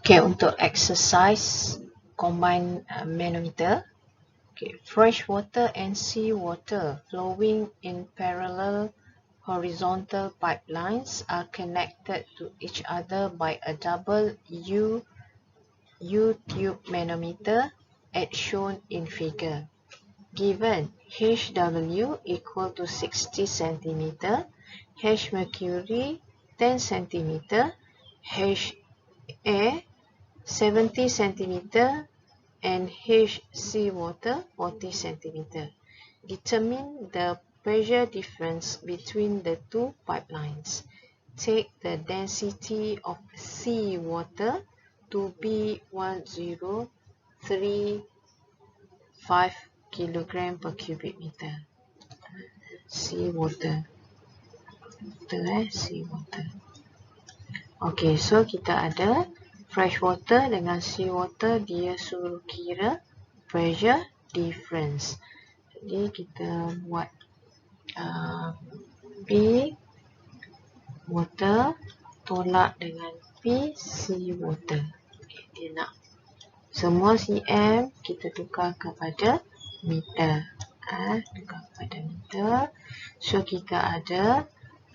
Okay, untuk exercise combine manometer. Okay, fresh water and sea water flowing in parallel horizontal pipelines are connected to each other by a double U-tube manometer as shown in figure. Given HW equal to 60 cm, H mercury 10 cm, H air 70 cm, and H seawater 40 cm. Determine the pressure difference between the two pipelines. Take the density of seawater to be 1035 kg per cubic meter. Seawater. Seawater. Okay, so kita ada fresh water dengan sea water, dia suruh kira pressure difference. Jadi kita buat P water tolak dengan P sea water. Okay, dia nak semua cm kita tukar kepada meter. Tukar kepada meter. So kita ada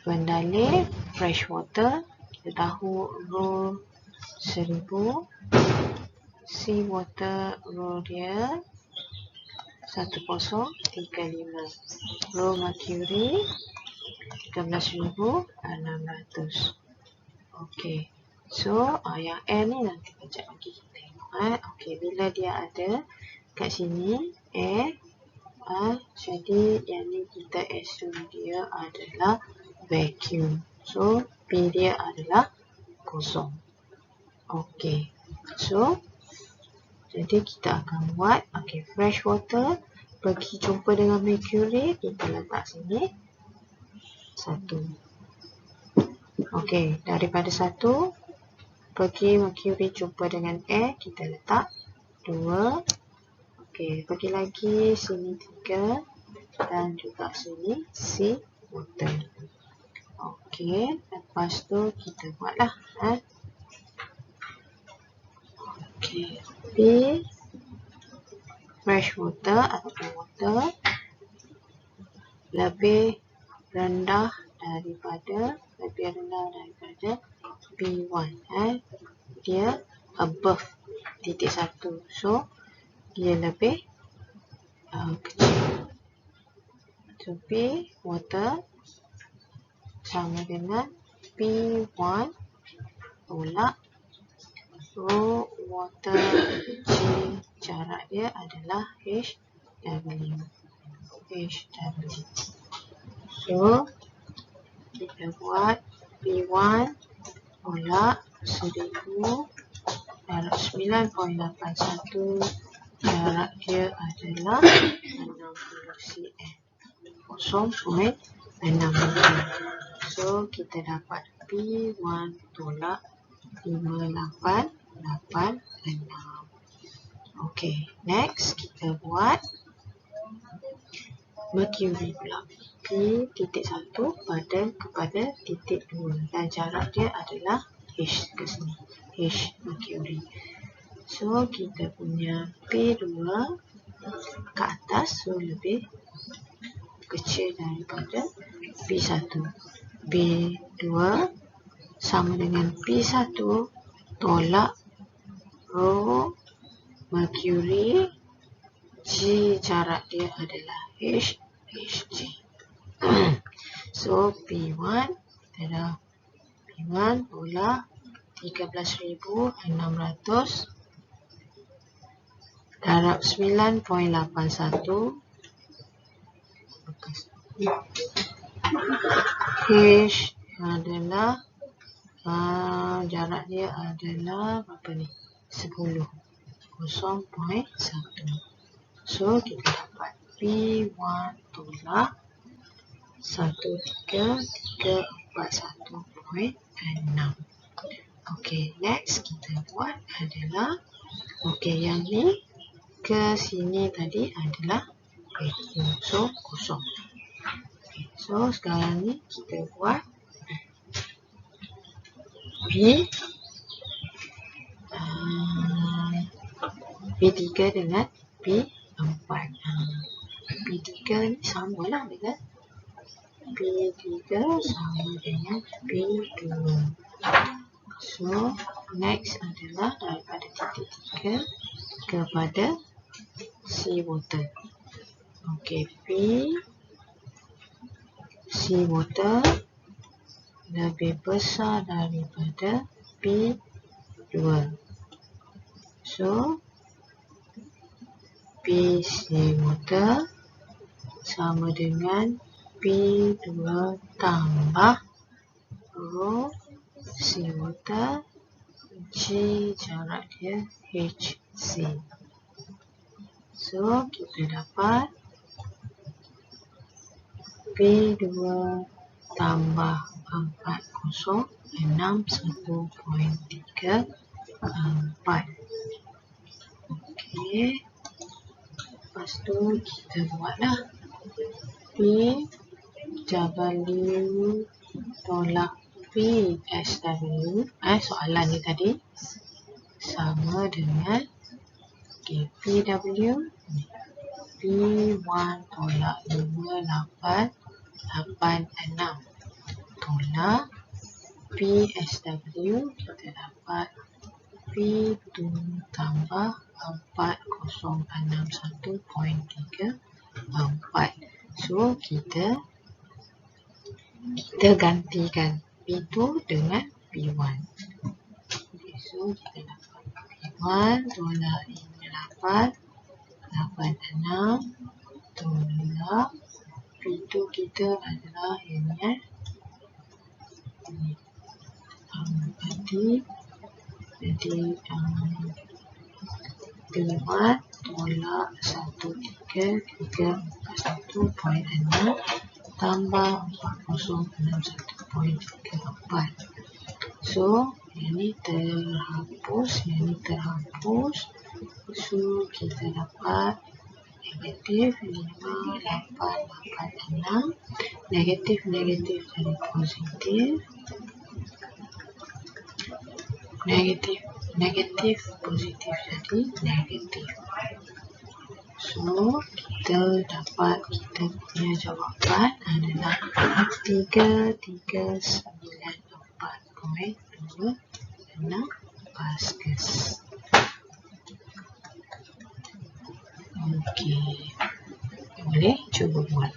bendalih fresh water, kita tahu rho 1000, sea water rho dia 1035, rho mercury 13,600. Okey, so yang N ni nanti kejap lagi kita tengok. Okey, bila dia ada kat sini air, jadi yang ni kita assume dia adalah vacuum. So P dia adalah kosong. Okey, so jadi kita akan buat fresh water pergi jumpa dengan mercury, kita letak sini 1. Okey, daripada 1 pergi mercury jumpa dengan air, kita letak 2. Okey, pergi lagi sini 3 dan juga sini sea water. Okey, lepas tu kita buatlah. Okey, P fresh water ataupun water lebih rendah daripada P1. Dia above titik 1. So dia lebih kecil. So P water sama dengan P1 tolak rho water G, jarak dia adalah HW. So kita buat P1 tolak 1000 darab 9.81, jarak dia adalah 60 cm, 0.6 meter. So kita dapat P1 tolak 5886. Okey, next kita buat mercury pula. P titik 1 kepada titik 2 dan jarak dia adalah H ke sini, H mercury. So kita punya P2 ke atas, so lebih kecil daripada P1. P2 sama dengan P1 tolak rho mercury G, jarak dia adalah HG. So P1 adalah P1 tolak 13,600 darab 9.81, H adalah jarak dia adalah berapa ni? 10, 0.1. So kita dapat P1 tolak 13341.6. Okey, next kita buat adalah yang ni ke sini tadi adalah vacuum, so kosong. So sekarang ni kita buat P P3 dengan P4. P3 ni sama lah dengan P3 sama dengan P2. So, next adalah daripada titik 3 kepada C water. Okey, C water lebih besar daripada P2. So, PC water sama dengan P2 tambah rho C water, G jarak dia HC. So, kita dapat P2 tambah 40, 61.34. Okey. Lepas tu kita buatlah P W tolak P SW. Soalan ni tadi sama dengan PW P1 tolak 5886 tolak PSW, kita dapat P2 tambah 4061.34. So, kita gantikan P2 dengan P1. Okay, so, kita dapat P1 tolak 5886 tolak P2 kita adalah ini. Jadi P1 tolak 1331.6 tambah 4061.34. So, ini terhapus, so kita dapat negatif 5886, negatif jadi positif, negatif positif jadi negatif. So, kita dapat kita punya jawapan adalah 3394.26 Pascal. Okey, boleh cuba buat.